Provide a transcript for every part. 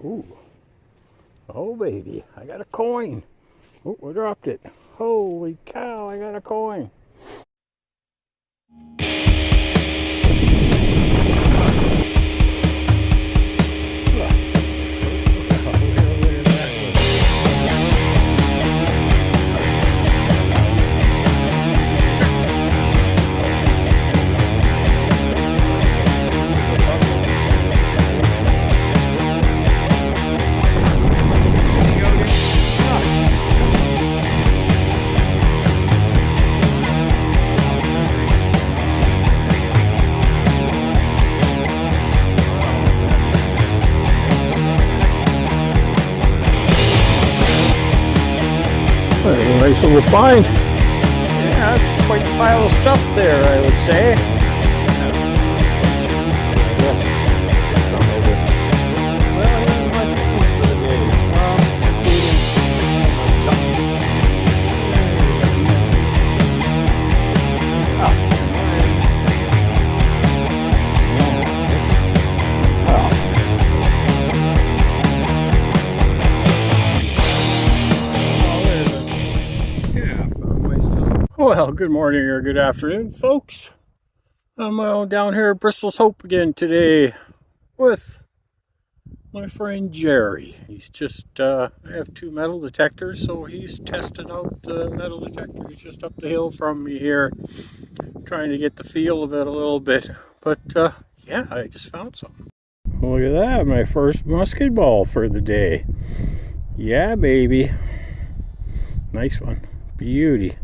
Ooh. Oh, baby. I got a coin. Oh, I dropped it. Holy cow, I got a coin. A nice little find. Yeah, that's quite a pile of stuff there, I would say. Well, good morning or good afternoon, folks. I'm down here at Bristol's Hope again today with my friend Jerry. He's just, I have two metal detectors, so he's tested out the metal detector. He's just up the hill from me here, trying to get the feel of it a little bit. But, yeah, I just found some. Look at that, my first musket ball for the day. Yeah, baby. Nice one. Beauty.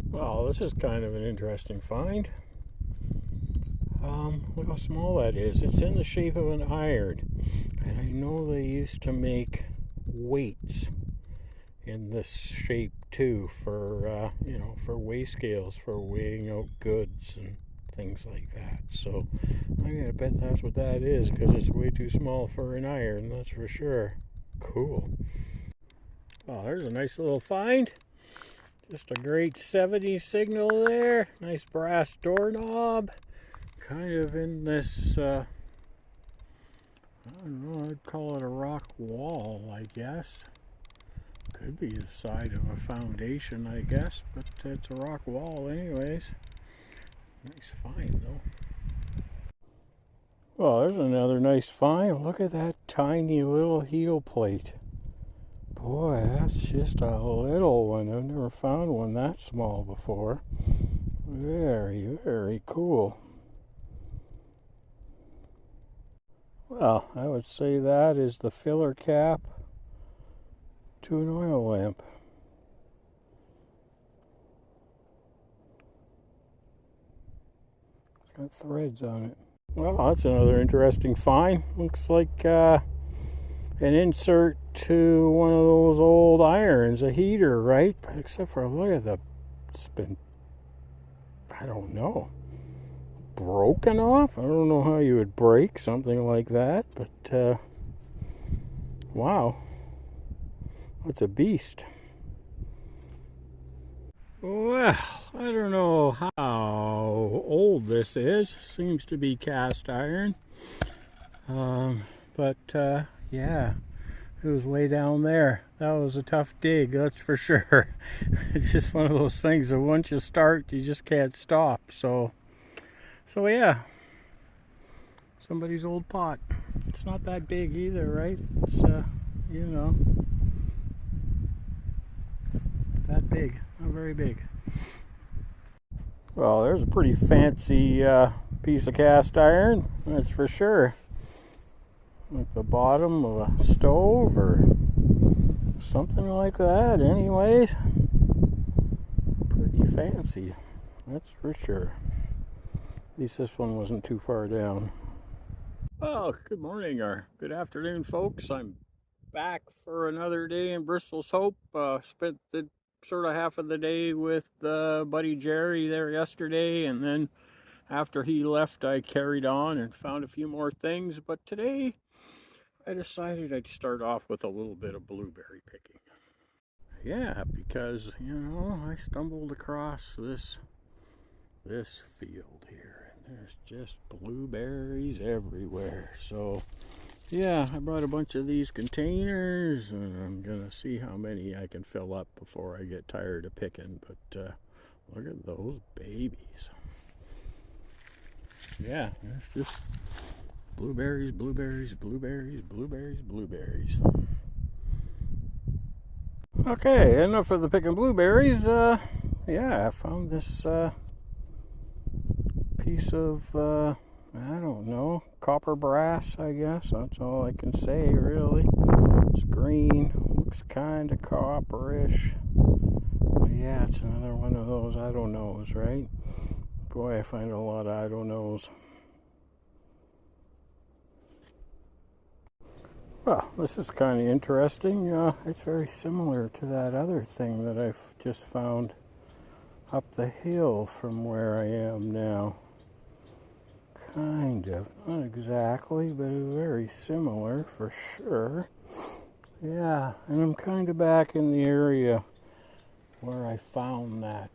Well, this is kind of an interesting find. Look how small that is. It's in the shape of an iron. And I know they used to make weights in this shape too for, you know, for weigh scales, for weighing out goods and things like that. So I'm going to bet that's what that is, because it's way too small for an iron, that's for sure. Cool. Oh, there's a nice little find. Just a great 70s signal there. Nice brass doorknob. Kind of in this, I don't know, I'd call it a rock wall, I guess. Could be the side of a foundation, I guess, but it's a rock wall anyways. Nice find, though. Well, there's another nice find. Look at that tiny little heel plate. Boy, that's just a little one. I've never found one that small before. Very, very cool. Well, I would say that is the filler cap to an oil lamp. It's got threads on it. Well, that's another interesting find. Looks like an insert to one of those old irons, a heater, right? Except for, look at the, it's been, I don't know, broken off. I don't know how you would break something like that, but wow, it's a beast. Well, I don't know how old this is. Seems to be cast iron, but yeah, it was way down there. That was a tough dig, that's for sure. It's just one of those things that once you start, you just can't stop. So yeah, somebody's old pot. It's not that big either, right? It's you know, that big, not very big. Well, there's a pretty fancy piece of cast iron, that's for sure. Like the bottom of a stove or something like that, anyways. Pretty fancy, that's for sure. At least this one wasn't too far down. Well, good morning or good afternoon, folks. I'm back for another day in Bristol's Hope. Spent the sort of half of the day with buddy Jerry there yesterday, and then after he left, I carried on and found a few more things. But today, I decided I'd start off with a little bit of blueberry picking. Yeah, because, you know, I stumbled across this field here, and there's just blueberries everywhere. So yeah, I brought a bunch of these containers, and I'm gonna see how many I can fill up before I get tired of picking. But look at those babies. Yeah, it's just blueberries, blueberries, blueberries, blueberries, blueberries. Okay, enough of the picking blueberries. Yeah, I found this piece of I don't know, copper brass, I guess. That's all I can say, really. It's green, looks kind of copperish. But yeah, it's another one of those I don't knows, right? Boy, I find a lot of I don't knows. Well, this is kind of interesting. It's very similar to that other thing that I've just found up the hill from where I am now. Kind of, not exactly, but very similar for sure. Yeah, and I'm kind of back in the area where I found that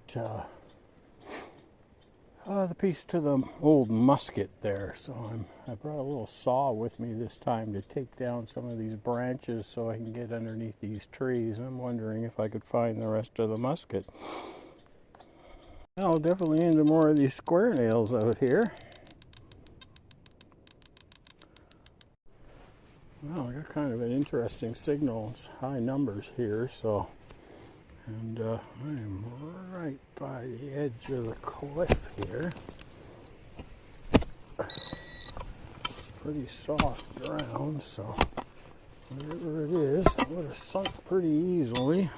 the piece to the old musket there. So I brought a little saw with me this time to take down some of these branches so I can get underneath these trees. I'm wondering if I could find the rest of the musket. Well, definitely into more of these square nails out here. Well, I got kind of an interesting signal. It's high numbers here, so. And I am right by the edge of the cliff here. It's pretty soft ground, so whatever it is, it would have sunk pretty easily.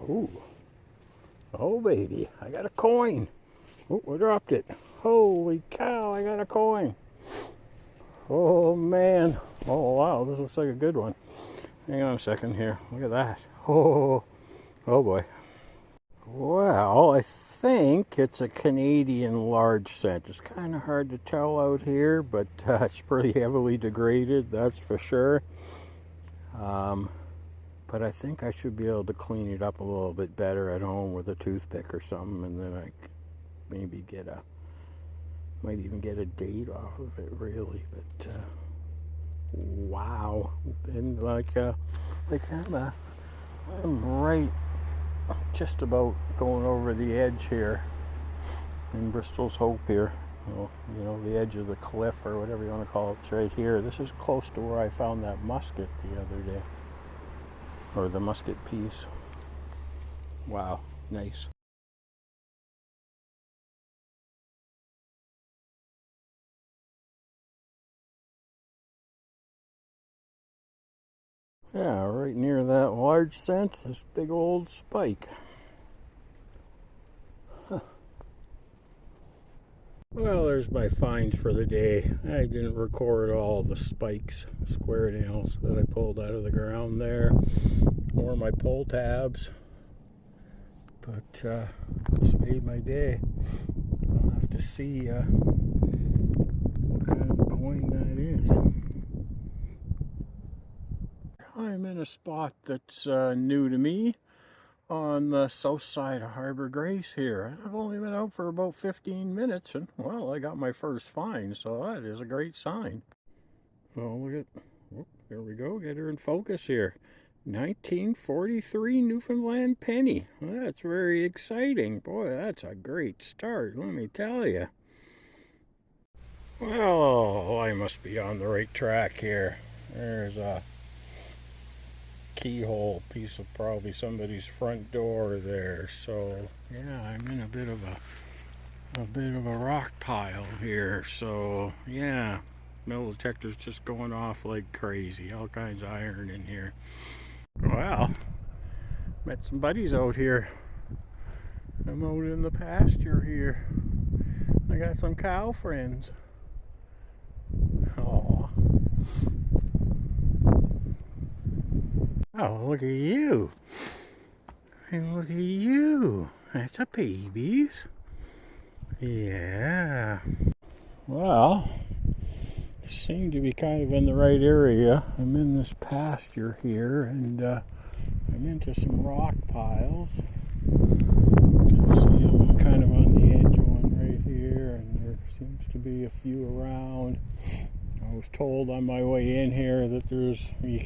Ooh. Oh, baby, I got a coin. Oh, I dropped it. Holy cow, I got a coin. Oh, man. Oh, wow, this looks like a good one. Hang on a second here. Look at that. Oh, oh boy. Well, I think it's a Canadian large cent. It's kind of hard to tell out here, but it's pretty heavily degraded, that's for sure. But I think I should be able to clean it up a little bit better at home with a toothpick or something, and then I maybe might even get a date off of it, really. But wow, and I'm right just about going over the edge here in Bristol's Hope here. You know, the edge of the cliff or whatever you want to call it. It's right here. This is close to where I found that musket the other day, or the musket piece. Wow, nice. Yeah, right near that large cent, this big old spike. Huh. Well, there's my finds for the day. I didn't record all the spikes, square nails that I pulled out of the ground there, or my pull tabs. But this made my day. I'll have to see what kind of coin that is. I'm in a spot that's new to me on the south side of Harbour Grace here. I've only been out for about 15 minutes, and well, I got my first find, so that is a great sign. Oh, look at, oh, there we go, get her in focus here. 1943 Newfoundland penny. Well, that's very exciting. Boy, that's a great start, let me tell you. Well, I must be on the right track here. There's a keyhole piece of probably somebody's front door there. So yeah, I'm in a bit of a rock pile here. So yeah, metal detector's just going off like crazy. All kinds of iron in here. Wow, met some buddies out here. I'm out in the pasture here. I got some cow friends. Oh. Oh, look at you. And look at you. That's a babies. Yeah. Well, seem to be kind of in the right area. I'm in this pasture here, and I'm into some rock piles. You see I'm kind of on the edge of one right here, and there seems to be a few around. I was told on my way in here that you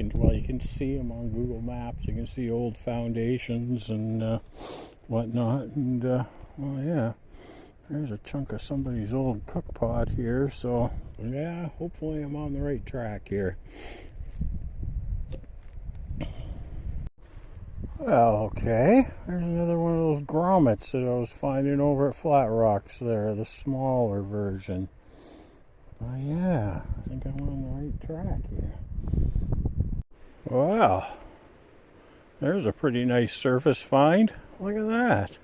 can see them on Google Maps. You can see old foundations and whatnot, and well, yeah, there's a chunk of somebody's old cook pot here, so yeah, hopefully I'm on the right track here. Well, okay, there's another one of those grommets that I was finding over at Flat Rocks there, the smaller version. Oh yeah, I think I'm on the right track here. Wow, there's a pretty nice surface find. Look at that.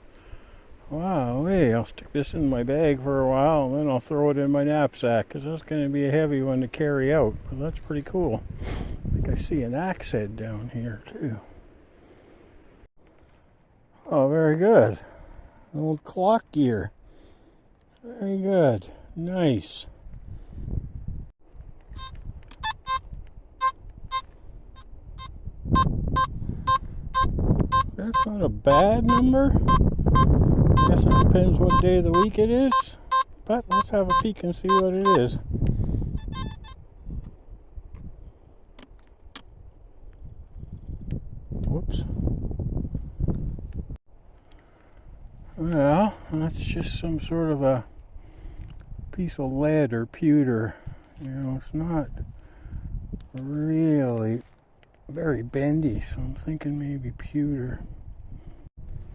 Wow, hey, I'll stick this in my bag for a while and then I'll throw it in my knapsack because that's going to be a heavy one to carry out. But that's pretty cool. I think I see an axe head down here too. Oh, very good. An old clock gear. Very good. Nice. That's not a bad number. I guess it depends what day of the week it is. But let's have a peek and see what it is. Whoops. Well, that's just some sort of a piece of lead or pewter. You know, it's not really very bendy, so I'm thinking maybe pewter.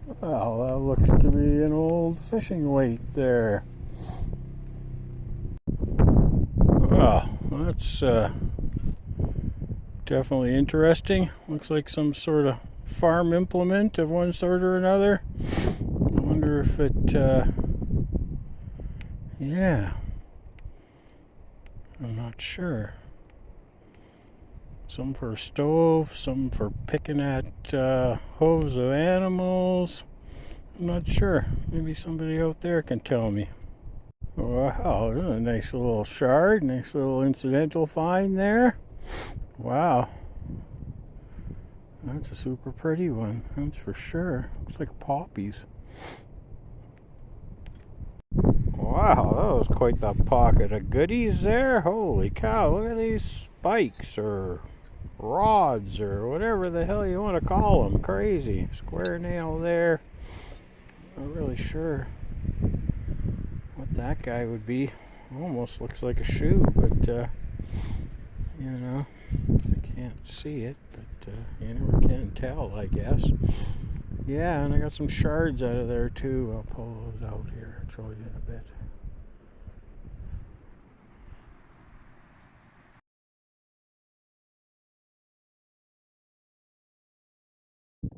Well, that looks to be an old fishing weight there. Well, that's definitely interesting. Looks like some sort of farm implement of one sort or another. I wonder if it, yeah, I'm not sure. Some for a stove, some for picking at hooves of animals. I'm not sure. Maybe somebody out there can tell me. Wow, there's a nice little shard, nice little incidental find there. Wow. That's a super pretty one, that's for sure. Looks like poppies. Wow, that was quite the pocket of goodies there. Holy cow, look at these spikes or rods or whatever the hell you want to call them. Crazy. Square nail there. Not really sure what that guy would be. Almost looks like a shoe, but you know, I can't see it, but you never can tell, I guess. Yeah, and I got some shards out of there too. I'll pull those out here. I'll show you in a bit.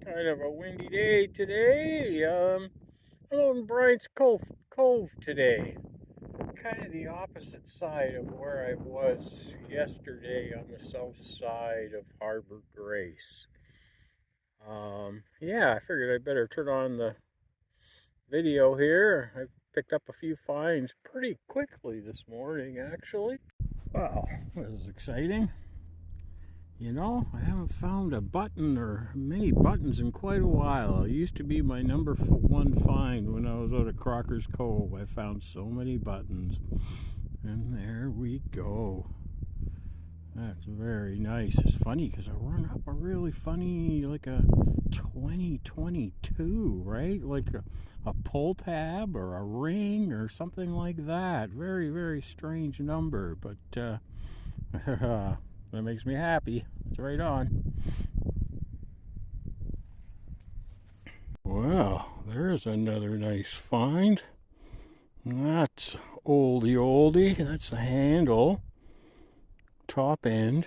Kind of a windy day today. I'm in Bryant's Cove today. Kind of the opposite side of where I was yesterday on the south side of Harbour Grace. Yeah, I figured I'd better turn on the video here. I picked up a few finds pretty quickly this morning, actually. Wow, this is exciting. You know, I haven't found a button or many buttons in quite a while. It used to be my number one find when I was out at Crocker's Cove. I found so many buttons. And there we go. That's very nice. It's funny because I run up a really funny, like a 2022, right? Like a pull tab or a ring or something like that. Very, very strange number, but that makes me happy. It's right on. Well, there's another nice find. That's oldie. That's the handle, top end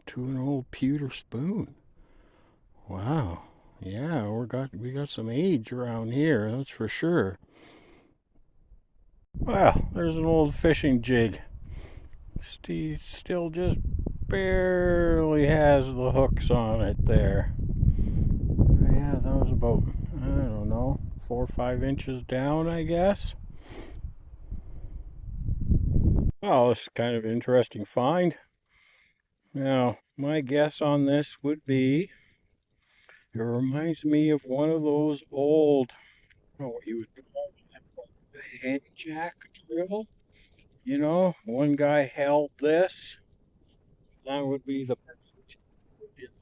to an old pewter spoon. Wow. Yeah, we got some age around here, that's for sure. Well, there's an old fishing jig. Steve still just barely has the hooks on it there. Yeah, that was about, I don't know, 4 or 5 inches down, I guess. Oh, this is kind of an interesting find. Now, my guess on this would be It reminds me of one of those old, what you would call the head jack drill. You know, one guy held this, that would be the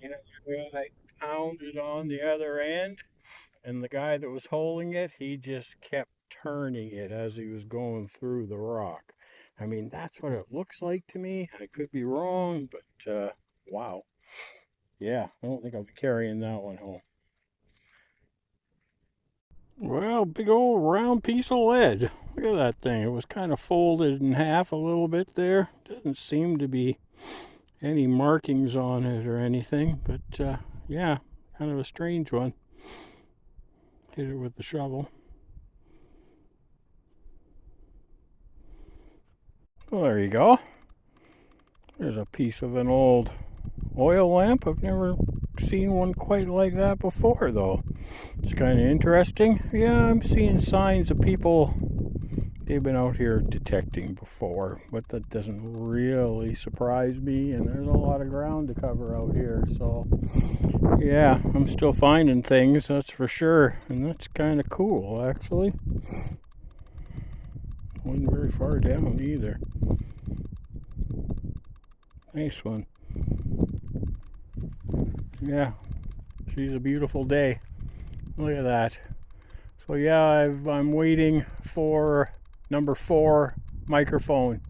other guy pounded on the other end, and the guy that was holding it, he just kept turning it as he was going through the rock. I mean, that's what it looks like to me. I could be wrong, but wow. Yeah, I don't think I'll be carrying that one home. Well, big old round piece of lead. Look at that thing. It was kind of folded in half a little bit there. Doesn't seem to be any markings on it or anything, but yeah, kind of a strange one. Hit it with the shovel. Well, there you go. There's a piece of an old oil lamp. I've never seen one quite like that before, though. It's kind of interesting. Yeah, I'm seeing signs of people, they've been out here detecting before, but that doesn't really surprise me, and there's a lot of ground to cover out here, so yeah, I'm still finding things, that's for sure, and that's kind of cool, actually. Wasn't very far down either. Nice one. Yeah, she's a beautiful day. Look at that. So yeah, I'm waiting for number 4 microphone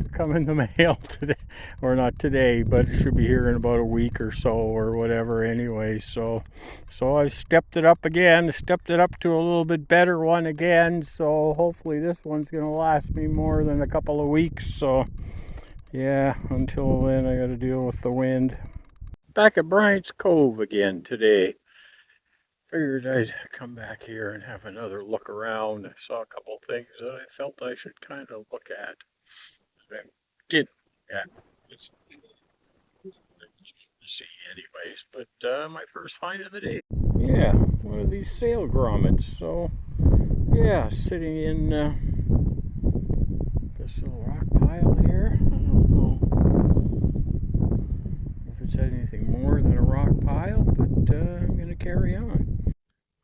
to come in the mail today, or not today, but it should be here in about a week or so or whatever anyway. So I've stepped it up again, stepped it up to a little bit better one again, so hopefully this one's going to last me more than a couple of weeks. So yeah, until then I got to deal with the wind. Back at Bryant's Cove again today. Figured I'd come back here and have another look around. I saw a couple of things that I felt I should kind of look at. I didn't look at this to see anyways, but my first find of the day. Yeah, one of these sail grommets. So yeah, sitting in this little rock pile here. I don't know if it's anything more than a rock pile, but I'm going to carry on.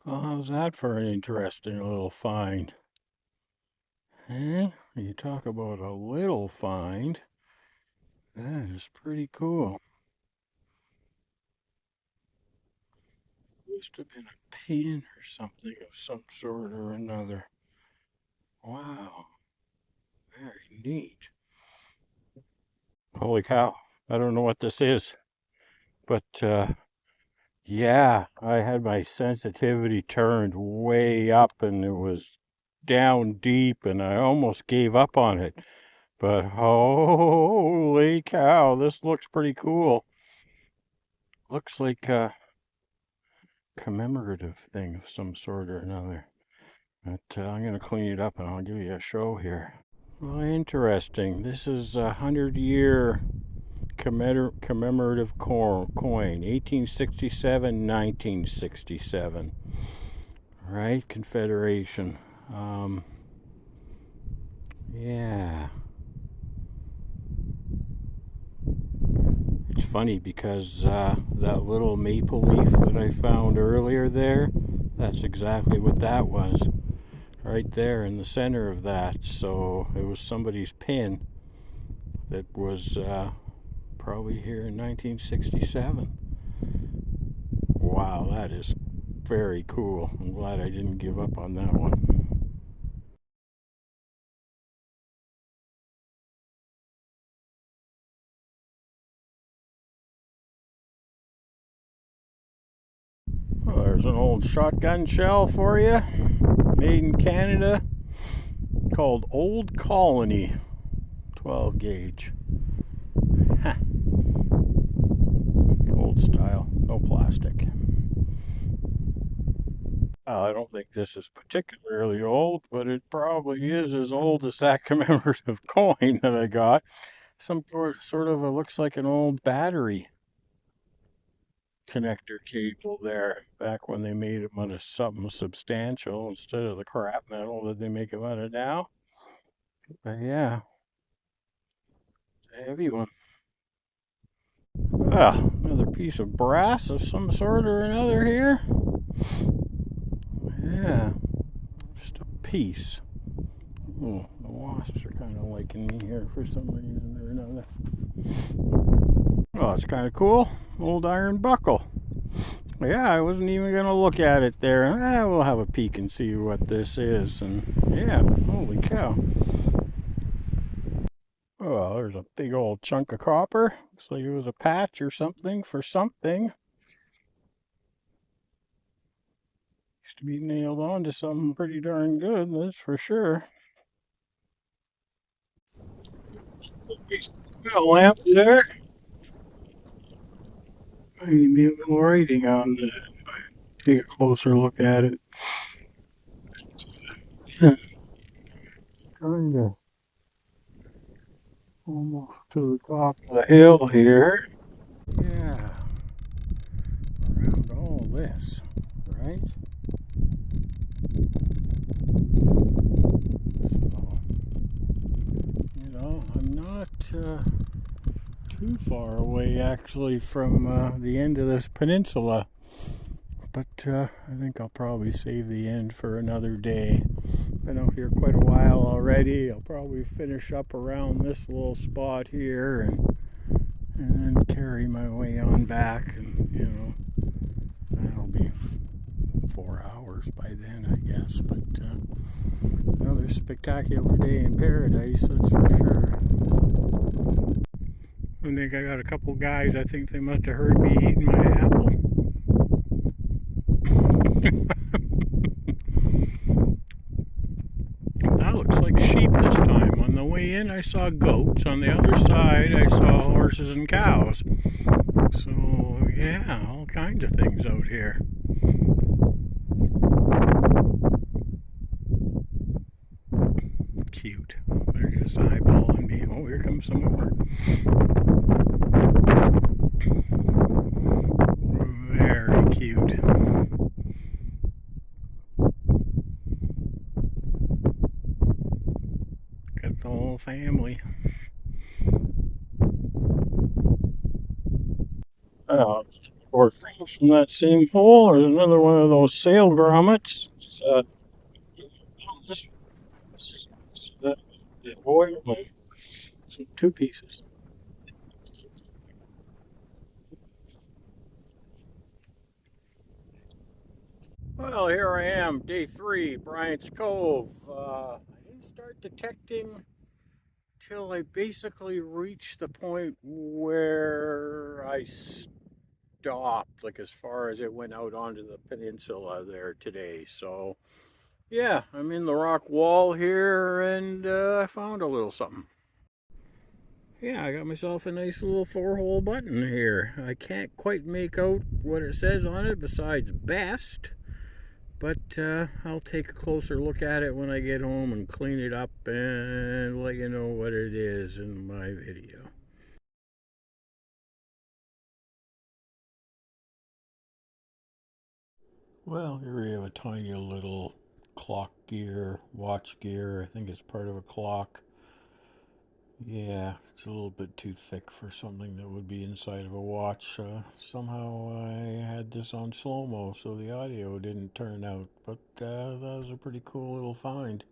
Well, how's that for an interesting little find? Huh? You talk about a little find. That is pretty cool. Must have been a pin or something of some sort or another. Wow. Very neat. Holy cow. I don't know what this is. But yeah, I had my sensitivity turned way up and it was down deep and I almost gave up on it. But holy cow, this looks pretty cool. Looks like a commemorative thing of some sort or another. But I'm going to clean it up and I'll give you a show here. Well, interesting. This is a 100-year commemorative coin, 1867, 1967. Right, Confederation. Yeah. It's funny because that little maple leaf that I found earlier there, that's exactly what that was. Right there in the center of that. So it was somebody's pin that was probably here in 1967. Wow, that is very cool. I'm glad I didn't give up on that one. Well, there's an old shotgun shell for you, made in Canada, called Old Colony, 12 gauge. Old style, no plastic. I don't think this is particularly old, but it probably is as old as that commemorative coin that I got. Some sort of, it looks like an old battery connector cable there, back when they made them out of something substantial instead of the crap metal that they make them out of now. But yeah, it's a heavy one. Ah, Another piece of brass of some sort or another here. Yeah, just a piece. Oh, the wasps are kind of liking me here for some reason or another. Oh, it's kind of cool. Old iron buckle. Yeah, I wasn't even going to look at it there. We'll have a peek and see what this is. And yeah, holy cow. Oh, there's a big old chunk of copper. Looks like it was a patch or something for something. Used to be nailed on to something pretty darn good, that's for sure. Got a lamp there. Maybe a little writing on that. Take a closer look at it. Kind of almost to the top of the hill here. Yeah, around all this, right? So, I'm not too far away actually from the end of this peninsula, but I think I'll probably save the end for another day. Been out here quite a while already. I'll probably finish up around this little spot here and then carry my way on back, and that'll be 4 hours by then, I guess. But another spectacular day in paradise, that's for sure. I think I got a couple guys. I think they must have heard me eating my apple. That looks like sheep this time. On the way in, I saw goats. On the other side, I saw horses and cows. So, yeah, all kinds of things out here. Cute. They're just eyeballing me. Oh, here comes some more. Very cute. Got the whole family. Four things from that same hole. There's another one of those sail grommets. This, this is the oil. So two pieces. Well, here I am, day 3, Bryant's Cove. I didn't start detecting till I basically reached the point where I stopped, like as far as it went out onto the peninsula there today. So, yeah, I'm in the rock wall here and I found a little something. Yeah, I got myself a nice little 4-hole button here. I can't quite make out what it says on it besides best. But I'll take a closer look at it when I get home and clean it up and let you know what it is in my video. Well, here we have a tiny little clock gear, watch gear. I think it's part of a clock. Yeah, it's a little bit too thick for something that would be inside of a watch. Somehow I had this on slow-mo, so the audio didn't turn out. But that was a pretty cool little find.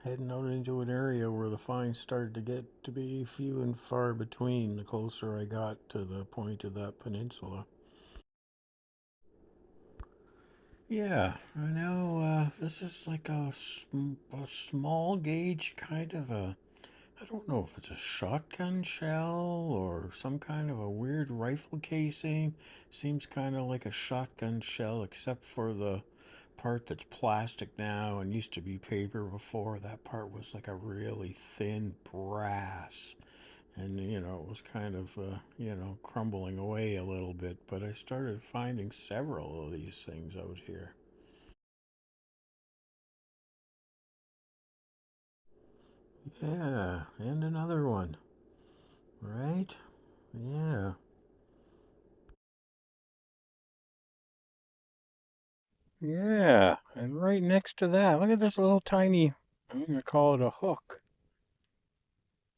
Heading out into an area where the finds started to get to be few and far between the closer I got to the point of that peninsula. Yeah, I know this is like a small gauge kind of I don't know if it's a shotgun shell or some kind of a weird rifle casing. Seems kind of like a shotgun shell except for the part that's plastic now and used to be paper before. That part was like a really thin brass. And, it was kind of, crumbling away a little bit. But I started finding several of these things out here. Yeah, and another one. Right? Yeah. Yeah, and right next to that, look at this little tiny, I'm going to call it a hook.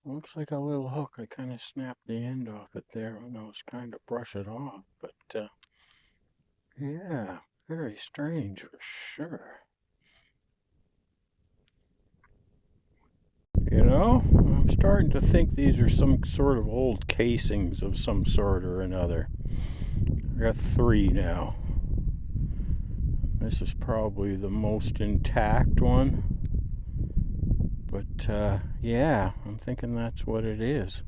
Looks like a little hook. I kind of snapped the end off it there when I was trying to brush it off. But yeah, very strange for sure. You know, I'm starting to think these are some sort of old casings of some sort or another. I got 3 now. This is probably the most intact one. But yeah, I'm thinking that's what it is.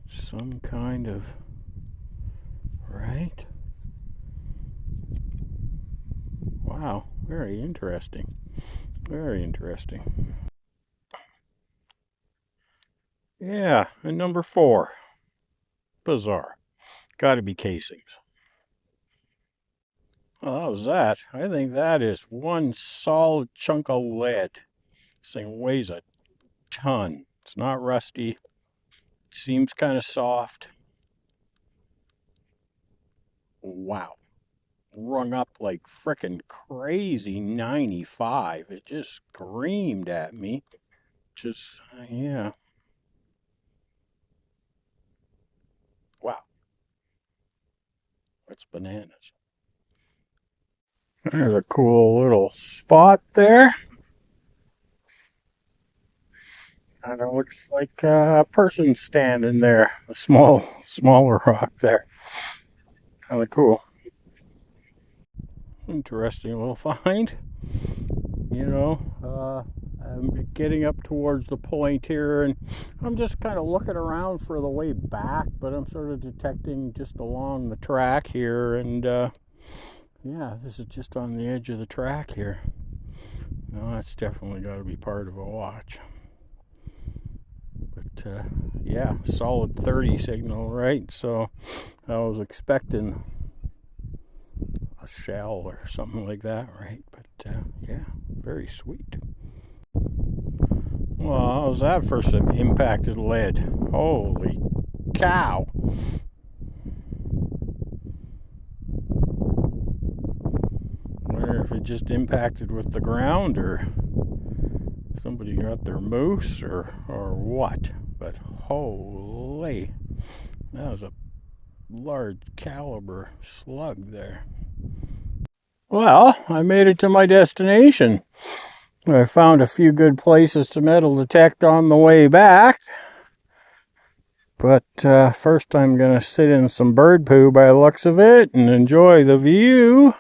Some kind of, right? Wow, very interesting. Very interesting. Yeah, and number 4. Bizarre. Gotta be casings. Well, that was that. I think that is one solid chunk of lead. This thing weighs a ton. It's not rusty. Seems kind of soft. Wow. Rung up like frickin' crazy 95. It just screamed at me. Just, yeah. Wow. That's bananas. There's a cool little spot there. Kind of looks like a person standing there. A smaller rock there. Kind of cool. Interesting little find. You know, I'm getting up towards the point here, and I'm just kind of looking around for the way back, but I'm sort of detecting just along the track here, and yeah, this is just on the edge of the track here. No, that's definitely got to be part of a watch. But yeah, solid 30 signal, right? So I was expecting a shell or something like that, right? But yeah, very sweet. Well, how's that for some impacted lead? Holy cow! Wonder if it just impacted with the ground, or somebody got their moose, or what. But holy, that was a large caliber slug there. Well, I made it to my destination. I found a few good places to metal detect on the way back. But first I'm going to sit in some bird poo by the looks of it and enjoy the view.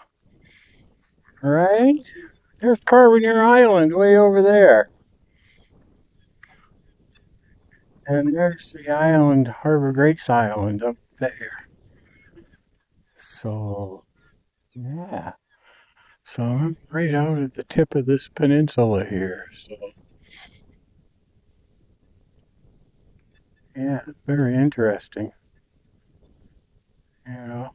Right? There's Carbonear Island way over there. And there's the island, Harbour Grace Island up there. So, yeah. So I'm right out at the tip of this peninsula here. So, yeah, very interesting. You know,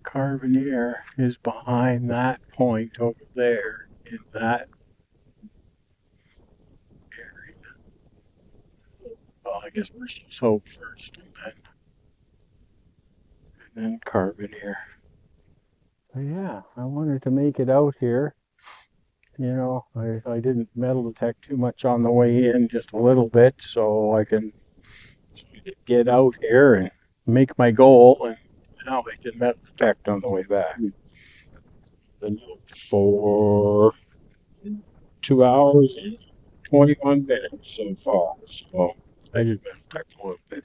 Carbonear is behind that point over there in that area. Well, I guess Bristol's Hope first, and then Carbonear. So yeah, I wanted to make it out here. You know, I didn't metal detect too much on the way in, just a little bit, so I can get out here and make my goal, and now I can metal detect on the way back. Been for 2 hours and 21 minutes so far, so I did metal detect a little bit.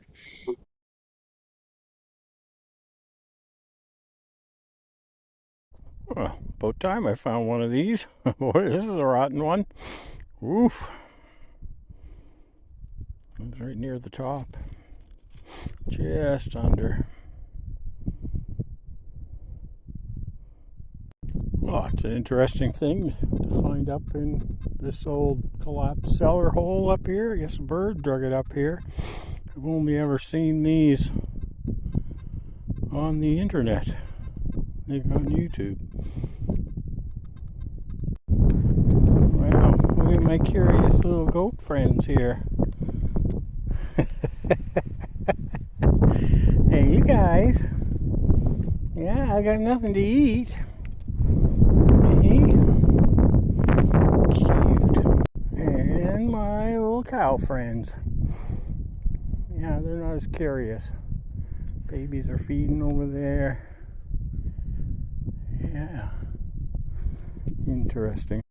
Well, about time I found one of these. Boy, this is a rotten one. Oof. It's right near the top. Just under. Oh, it's an interesting thing to find up in this old collapsed cellar hole up here. I guess a bird dug it up here. I've only ever seen these on the internet, like on YouTube. Wow, look at my curious little goat friends here. Hey, you guys. Yeah, I got nothing to eat. Hey. little cow friends. Yeah, they're not as curious. Babies are feeding over there. Yeah. Interesting.